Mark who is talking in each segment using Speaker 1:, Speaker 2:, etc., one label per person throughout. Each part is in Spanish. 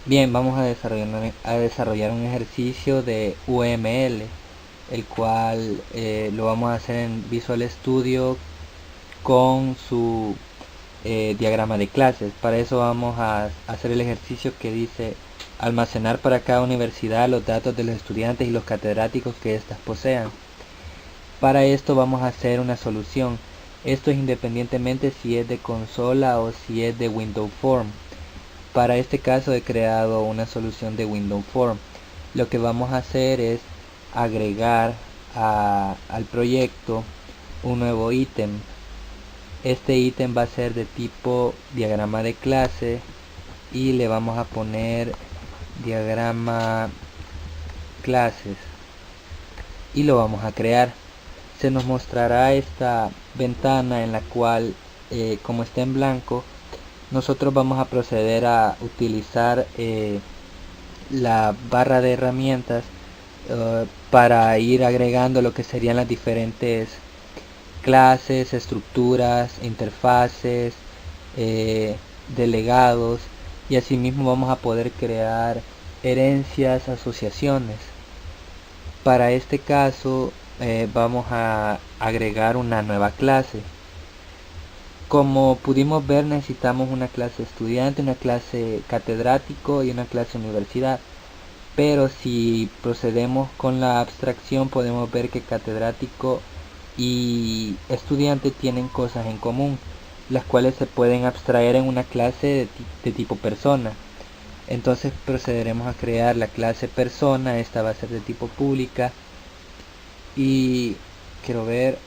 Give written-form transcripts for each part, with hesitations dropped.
Speaker 1: Bien, vamos a desarrollar un ejercicio de UML, el cual lo vamos a hacer en Visual Studio con su diagrama de clases. Para eso vamos a hacer el ejercicio que dice almacenar para cada universidad los datos de los estudiantes y los catedráticos que éstas posean. Para esto vamos a hacer una solución. Esto es independientemente si es de consola o si es de Windows Form. Para este caso he creado una solución de Windows Form. Lo que vamos a hacer es agregar al proyecto un nuevo ítem. Este ítem va a ser de tipo diagrama de clase y le vamos a poner diagrama clases y lo vamos a crear. Se nos mostrará esta ventana en la cual, como está en blanco, nosotros vamos a proceder a utilizar la barra de herramientas para ir agregando lo que serían las diferentes clases, estructuras, interfaces, delegados, y asimismo vamos a poder crear herencias, asociaciones. Para este caso vamos a agregar una nueva clase. Como pudimos ver, necesitamos una clase estudiante, una clase catedrático y una clase universidad. Pero si procedemos con la abstracción, podemos ver que catedrático y estudiante tienen cosas en común, las cuales se pueden abstraer en una clase de tipo persona. Entonces procederemos a crear la clase persona. Esta va a ser de tipo pública y quiero ver,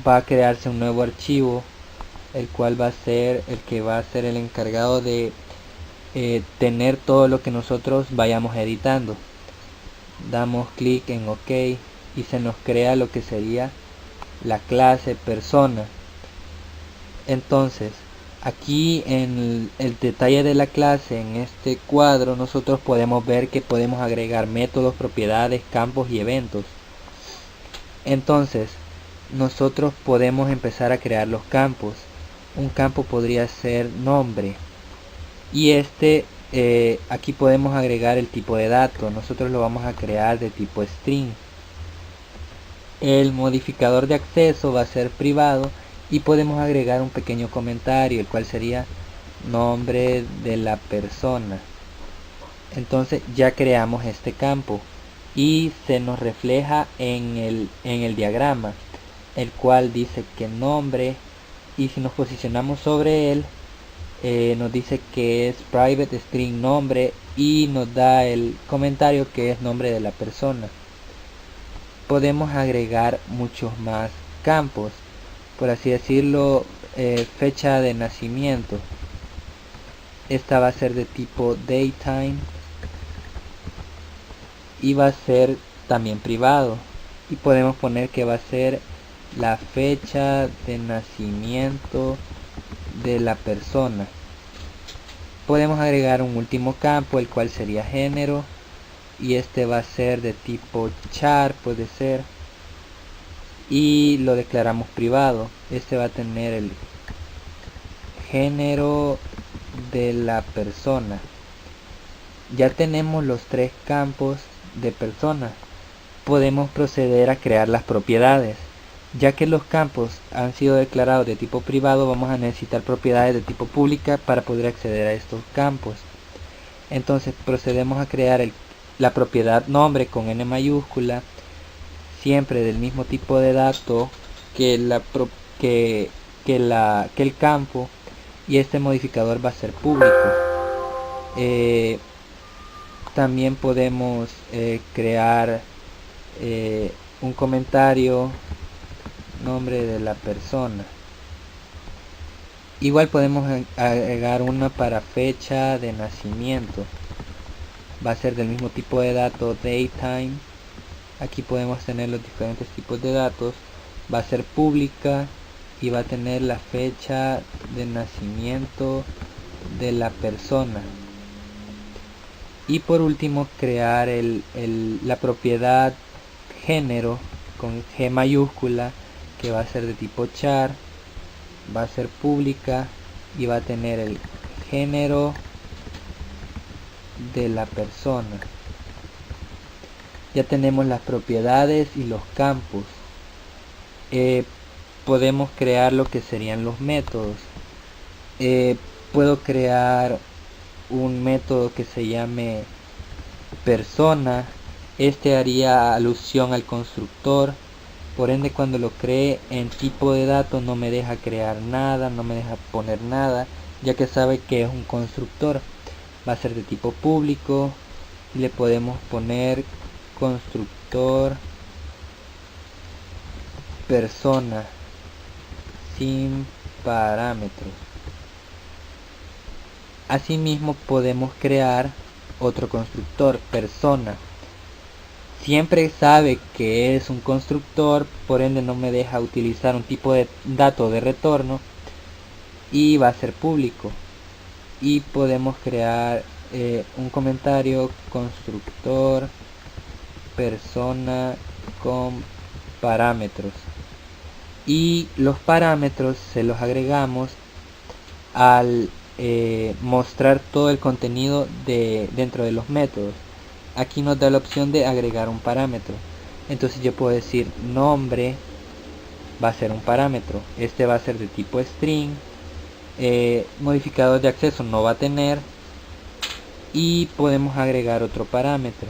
Speaker 1: va a crearse un nuevo archivo, el cual va a ser el que va a ser el encargado de tener todo lo que nosotros vayamos editando. Damos clic en OK y se nos crea lo que sería la clase persona. Entonces aquí en el detalle de la clase, en este cuadro, nosotros podemos ver que podemos agregar métodos, propiedades, campos y eventos. Entonces nosotros podemos empezar a crear los campos. Un campo podría ser nombre, y aquí podemos agregar el tipo de dato. Nosotros lo vamos a crear de tipo string. El modificador de acceso va a ser privado y podemos agregar un pequeño comentario, el cual sería nombre de la persona. Entonces ya creamos este campo y se nos refleja en el diagrama, el cual dice que nombre, y si nos posicionamos sobre él, nos dice que es private string nombre y nos da el comentario que es nombre de la persona. Podemos agregar muchos más campos, por así decirlo. Fecha de nacimiento, esta va a ser de tipo datetime y va a ser también privado, y podemos poner que va a ser la fecha de nacimiento de la persona. Podemos agregar un último campo, el cual sería género, y este va a ser de tipo char, puede ser, y lo declaramos privado. Este va a tener el género de la persona. Ya tenemos los tres campos de persona. Podemos proceder a crear las propiedades. Ya que los campos han sido declarados de tipo privado, vamos a necesitar propiedades de tipo pública para poder acceder a estos campos. Entonces procedemos a crear la propiedad nombre con N mayúscula, siempre del mismo tipo de dato que el campo, y este modificador va a ser público. También podemos crear un comentario, nombre de la persona. Igual podemos agregar una para fecha de nacimiento, va a ser del mismo tipo de dato datetime. Aquí podemos tener los diferentes tipos de datos. Va a ser pública y va a tener la fecha de nacimiento de la persona. Y por último, crear la propiedad género con G mayúscula, que va a ser de tipo char, va a ser pública y va a tener el género de la persona. Ya tenemos las propiedades y los campos. Podemos crear lo que serían los métodos. Puedo crear un método que se llame persona. Este haría alusión al constructor. Por ende, cuando lo cree en tipo de datos no me deja crear nada, no me deja poner nada, ya que sabe que es un constructor. Va a ser de tipo público y le podemos poner constructor persona sin parámetros. Asimismo podemos crear otro constructor persona. Siempre sabe que es un constructor, por ende no me deja utilizar un tipo de dato de retorno y va a ser público. Y podemos crear un comentario constructor persona con parámetros, y los parámetros se los agregamos al mostrar todo el contenido dentro de los métodos. Aquí nos da la opción de agregar un parámetro. Entonces yo puedo decir nombre va a ser un parámetro, este va a ser de tipo string, modificador de acceso no va a tener, y podemos agregar otro parámetro,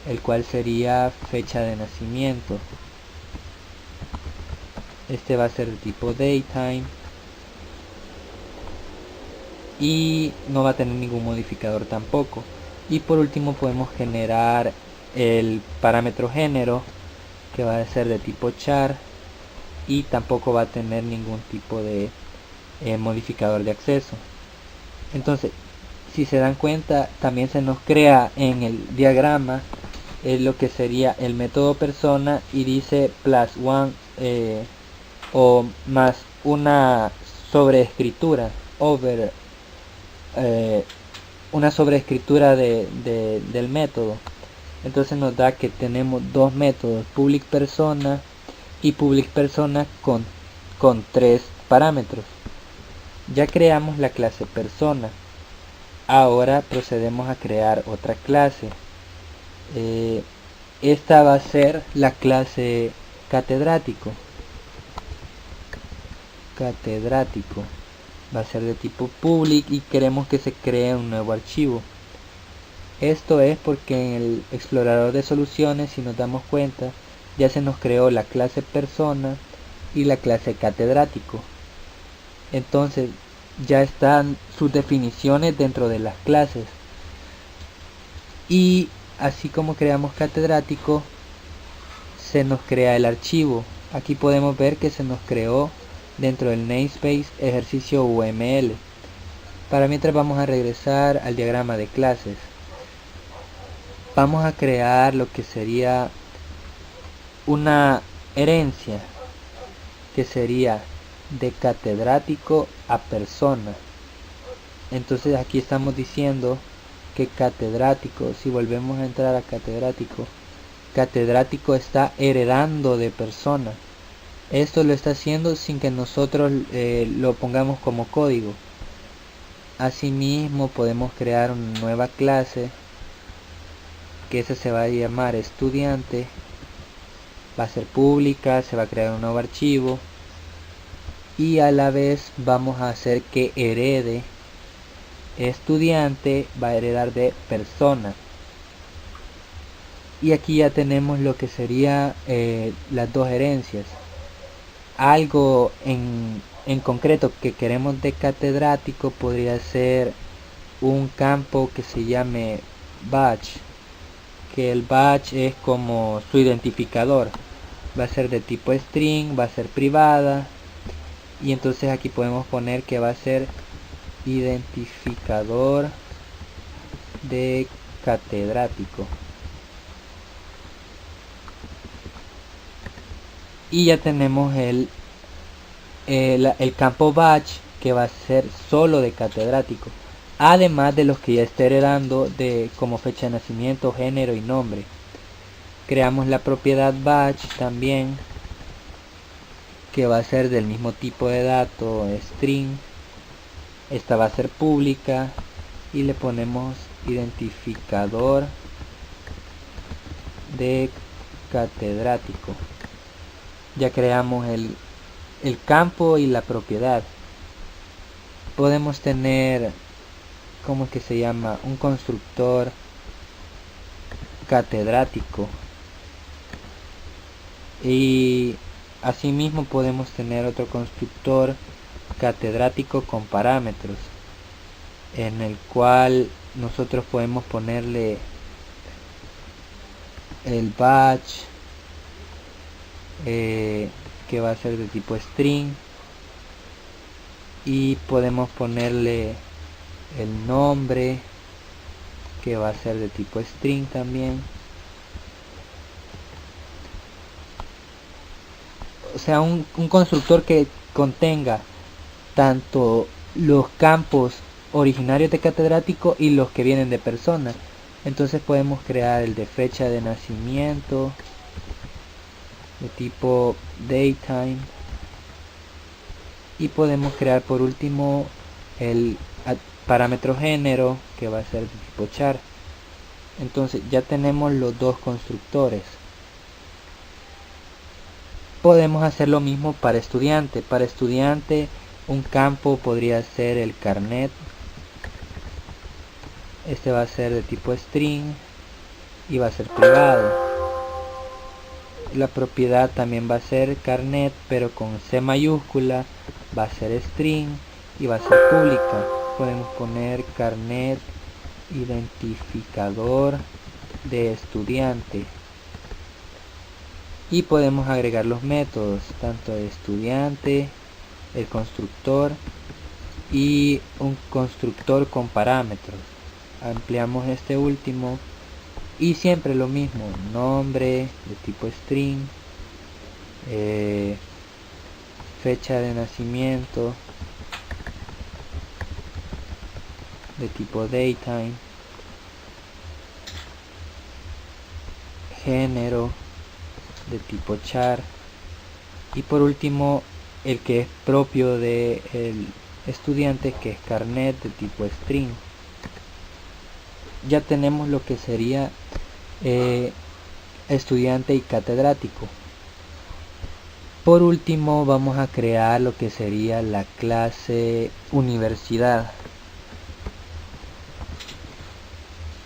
Speaker 1: el cual sería fecha de nacimiento. Este va a ser de tipo datetime y no va a tener ningún modificador tampoco. Y por último podemos generar el parámetro género, que va a ser de tipo char y tampoco va a tener ningún tipo de modificador de acceso. Entonces, si se dan cuenta, también se nos crea en el diagrama lo que sería el método persona, y dice plus one o más una sobreescritura una sobreescritura del método. Entonces nos da que tenemos dos métodos, public persona y public persona con tres parámetros. Ya creamos la clase persona. Ahora procedemos a crear otra clase. Esta va a ser la clase catedrático. Va a ser de tipo public y queremos que se cree un nuevo archivo. Esto es porque en el explorador de soluciones, si nos damos cuenta, ya se nos creó la clase persona y la clase catedrático. Entonces ya están sus definiciones dentro de las clases. Y así como creamos catedrático, se nos crea el archivo. Aquí podemos ver que se nos creó dentro del namespace ejercicio UML. Para mientras vamos a regresar al diagrama de clases. Vamos a crear lo que sería una herencia, que sería de catedrático a persona. Entonces aquí estamos diciendo que catedrático, si volvemos a entrar a catedrático está heredando de persona. Esto lo está haciendo sin que nosotros lo pongamos como código. Asimismo podemos crear una nueva clase, que esa se va a llamar estudiante, va a ser pública, se va a crear un nuevo archivo y a la vez vamos a hacer que herede. Estudiante va a heredar de persona. Y aquí ya tenemos lo que sería las dos herencias. Algo en concreto que queremos de catedrático podría ser un campo que se llame badge, que el badge es como su identificador, va a ser de tipo string, va a ser privada, y entonces aquí podemos poner que va a ser identificador de catedrático. Y ya tenemos el campo batch, que va a ser solo de catedrático, además de los que ya esté heredando como fecha de nacimiento, género y nombre. Creamos la propiedad batch también, que va a ser del mismo tipo de dato, string. Esta va a ser pública y le ponemos identificador de catedrático. Ya creamos el campo y la propiedad. Podemos tener, ¿cómo es que se llama? Un constructor catedrático. Y asimismo podemos tener otro constructor catedrático con parámetros, en el cual nosotros podemos ponerle el batch, que va a ser de tipo string, y podemos ponerle el nombre, que va a ser de tipo string también. O sea, un constructor que contenga tanto los campos originarios de catedrático y los que vienen de persona. Entonces podemos crear el de fecha de nacimiento de tipo datetime, y podemos crear por último el parámetro género, que va a ser de tipo char. Entonces ya tenemos los dos constructores. Podemos hacer lo mismo para estudiante. Para estudiante, un campo podría ser el carnet. Este va a ser de tipo string y va a ser privado. La propiedad también va a ser carnet, pero con C mayúscula. Va a ser string y va a ser pública. Podemos poner carnet identificador de estudiante. Y podemos agregar los métodos, tanto de estudiante, el constructor y un constructor con parámetros. Ampliamos este último y siempre lo mismo: nombre de tipo string, fecha de nacimiento de tipo datetime, género de tipo char, y por último el que es propio del estudiante, que es carnet de tipo string. Ya tenemos lo que sería estudiante y catedrático. Por último vamos a crear lo que sería la clase universidad.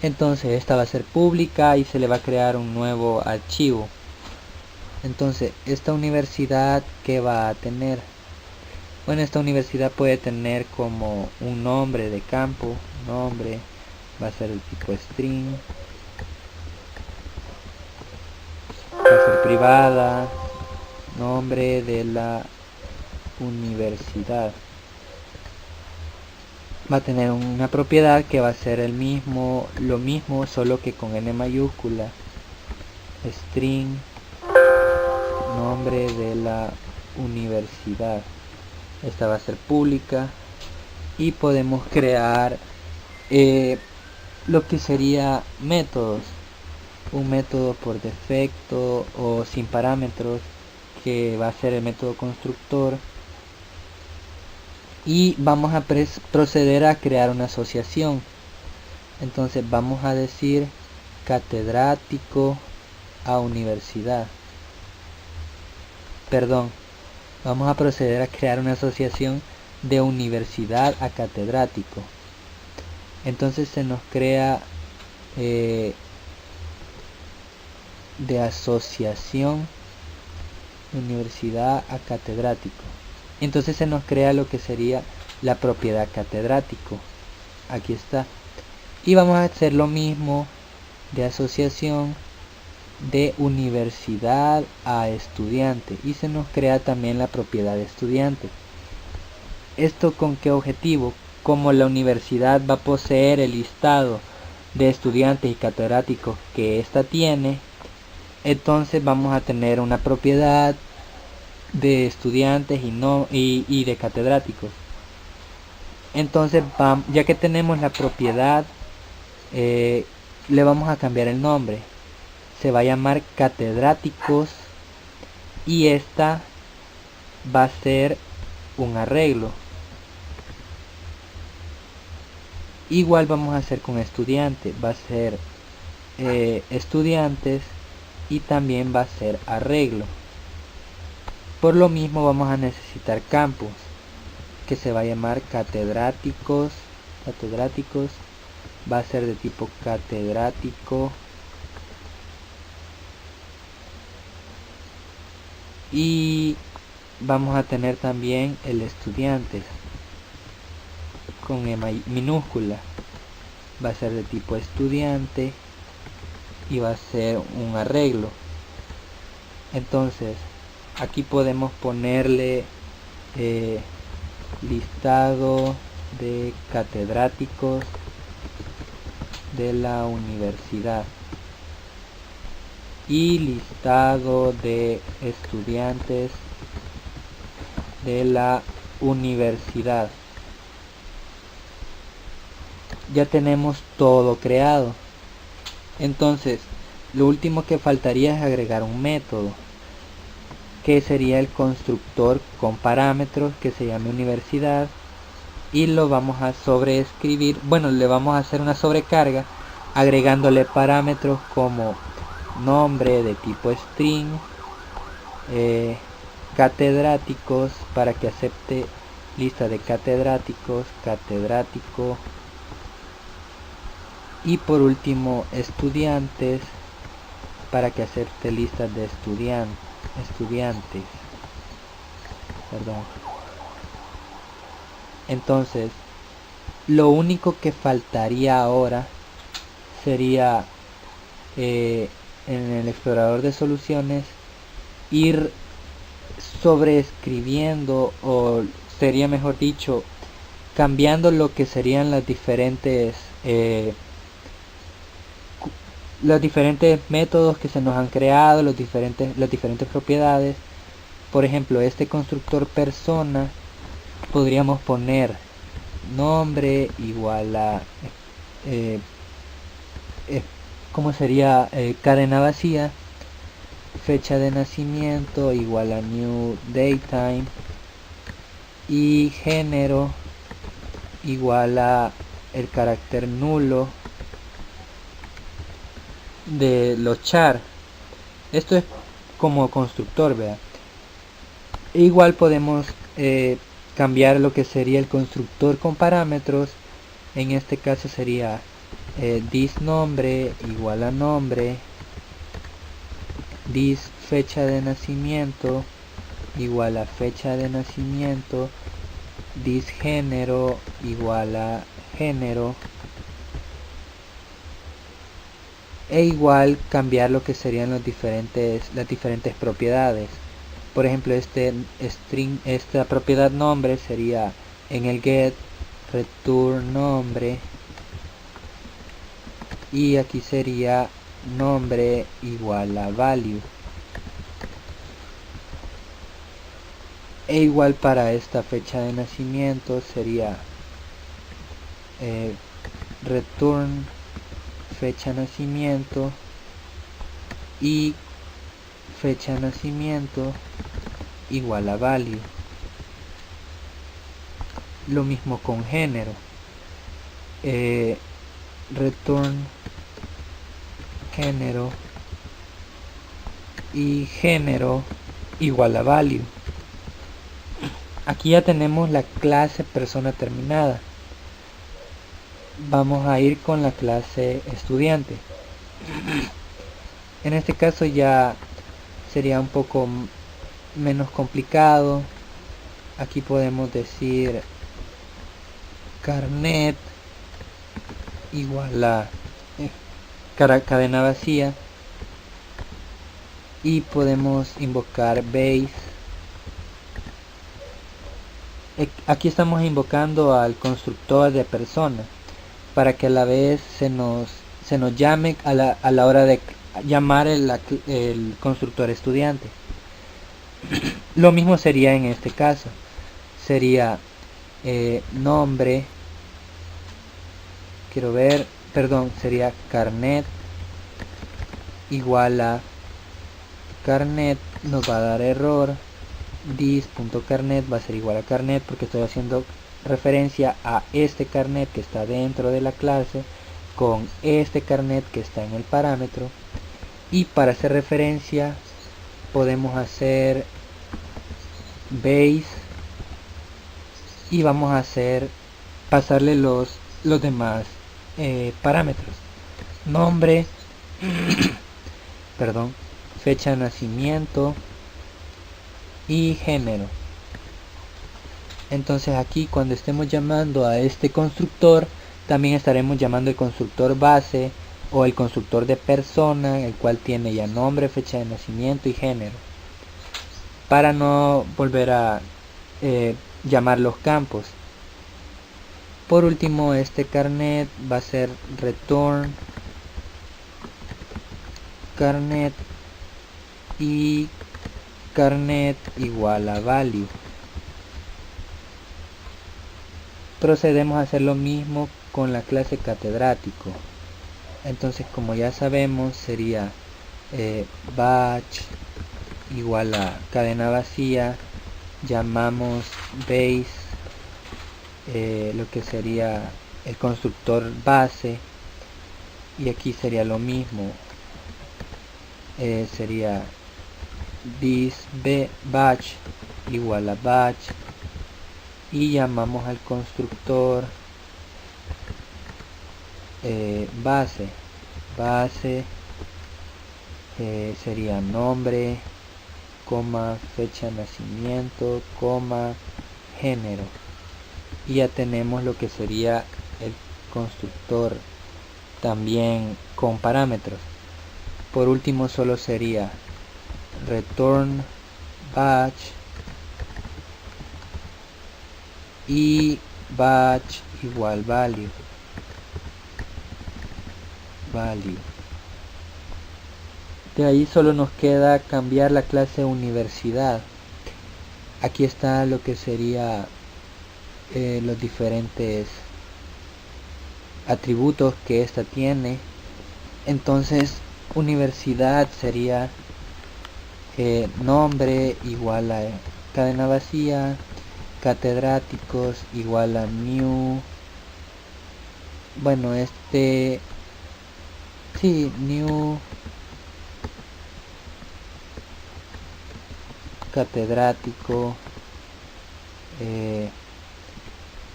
Speaker 1: Entonces esta va a ser pública y se le va a crear un nuevo archivo. Entonces esta universidad, ¿qué va a tener? Bueno, esta universidad puede tener como un nombre de campo. Nombre va a ser el tipo string, va a ser privada, nombre de la universidad. Va a tener una propiedad que va a ser lo mismo, solo que con N mayúscula. String, nombre de la universidad. Esta va a ser pública. Y podemos crear lo que sería métodos. Un método por defecto o sin parámetros, que va a ser el método constructor. Y vamos a proceder a crear una asociación. Entonces vamos a decir catedrático a universidad. Perdón, vamos a proceder a crear una asociación de universidad a catedrático. Entonces se nos crea de asociación universidad a catedrático. Entonces se nos crea lo que sería la propiedad catedrático. Aquí está. Y vamos a hacer lo mismo de asociación de universidad a estudiante, y se nos crea también la propiedad de estudiante. ¿Esto con qué objetivo? Como la universidad va a poseer el listado de estudiantes y catedráticos que ésta tiene, entonces vamos a tener una propiedad de estudiantes y de catedráticos. Entonces ya que tenemos la propiedad, le vamos a cambiar el nombre. Se va a llamar catedráticos, y esta va a ser un arreglo. Igual vamos a hacer con estudiante, va a ser estudiantes y también va a ser arreglo. Por lo mismo vamos a necesitar campus, que se va a llamar catedráticos, va a ser de tipo catedrático, y vamos a tener también el estudiantes con E minúscula, va a ser de tipo estudiante y va a ser un arreglo. Entonces aquí podemos ponerle listado de catedráticos de la universidad y listado de estudiantes de la universidad. Ya tenemos todo creado. Entonces lo último que faltaría es agregar un método, que sería el constructor con parámetros, que se llame universidad, y lo vamos a sobreescribir. Bueno, le vamos a hacer una sobrecarga agregándole parámetros como nombre de tipo string, catedráticos para que acepte lista de catedráticos, catedrático, y por último estudiantes para que acepte listas de estudiantes. Entonces lo único que faltaría ahora sería en el explorador de soluciones ir sobreescribiendo, o sería mejor dicho, cambiando lo que serían los diferentes métodos que se nos han creado, las diferentes propiedades. Por ejemplo, este constructor persona, podríamos poner nombre igual a ¿cómo sería? Cadena vacía, fecha de nacimiento igual a new daytime, y género igual a el carácter nulo de los char. Esto es como constructor, vea. Igual podemos cambiar lo que sería el constructor con parámetros. En este caso sería this nombre igual a nombre, this fecha de nacimiento igual a fecha de nacimiento, this género igual a género, e igual cambiar lo que serían las diferentes propiedades. Por ejemplo, esta propiedad nombre sería en el get return nombre, y aquí sería nombre igual a value. E igual para esta fecha de nacimiento sería return fecha nacimiento y fecha nacimiento igual a value. Lo mismo con género, return género y género igual a value. Aquí ya tenemos la clase persona terminada. Vamos a ir con la clase estudiante. En este caso ya sería un poco menos complicado. Aquí podemos decir carnet igual a cadena vacía, y podemos invocar base. Aquí estamos invocando al constructor de persona para que a la vez se nos llame a la hora de llamar el constructor estudiante. Lo mismo sería en este caso, sería nombre, sería carnet igual a carnet, nos va a dar error, this.carnet va a ser igual a carnet porque estoy haciendo referencia a este carnet que está dentro de la clase con este carnet que está en el parámetro, y para hacer referencia podemos hacer base y vamos a hacer pasarle los demás parámetros: nombre, perdón, fecha de nacimiento y género. Entonces aquí, cuando estemos llamando a este constructor, también estaremos llamando el constructor base o el constructor de persona, el cual tiene ya nombre, fecha de nacimiento y género, para no volver a llamar los campos. Por último, este carnet va a ser return carnet y carnet igual a value. Procedemos a hacer lo mismo con la clase catedrático. Entonces, como ya sabemos, sería batch igual a cadena vacía, llamamos base lo que sería el constructor base, y aquí sería lo mismo, sería this batch igual a batch, y llamamos al constructor base sería nombre, coma, fecha de nacimiento, coma, género, y ya tenemos lo que sería el constructor también con parámetros. Por último, solo sería return batch y batch igual value. De ahí solo nos queda cambiar la clase universidad. Aquí está lo que sería los diferentes atributos que esta tiene. Entonces, universidad sería nombre igual a cadena vacía, catedráticos igual a new, bueno, new catedrático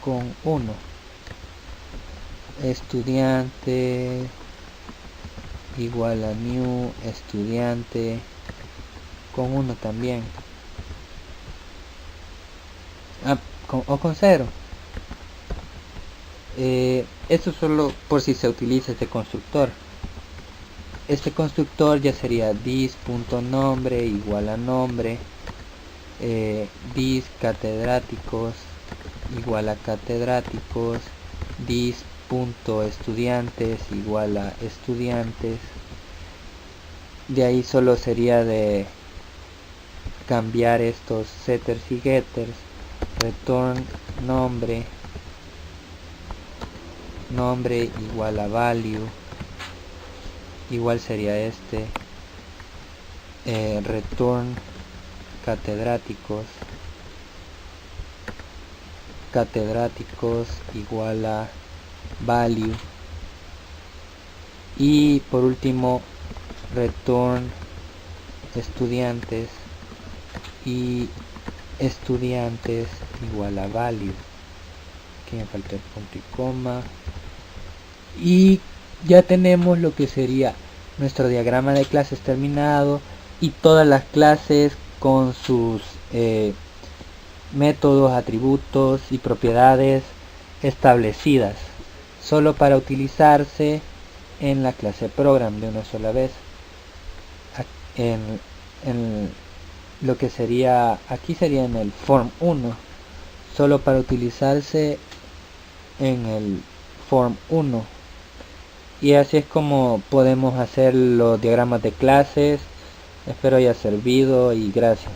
Speaker 1: con 1, estudiante igual a new estudiante con 1 también, o con 0. Esto solo por si se utiliza este constructor. Este constructor ya sería this.nombre igual a nombre, this catedráticos igual a catedráticos, this.estudiantes igual a estudiantes. De ahí solo sería de cambiar estos setters y getters. Return nombre igual a value, igual sería return catedráticos igual a value, y por último return estudiantes y estudiantes igual a value. Aquí me falta el punto y coma, y ya tenemos lo que sería nuestro diagrama de clases terminado y todas las clases con sus métodos, atributos y propiedades establecidas, solo para utilizarse en la clase program de una sola vez. En lo que sería, aquí sería en el form 1, solo para utilizarse en el form 1. Y así es como podemos hacer los diagramas de clases. Espero haya servido y gracias.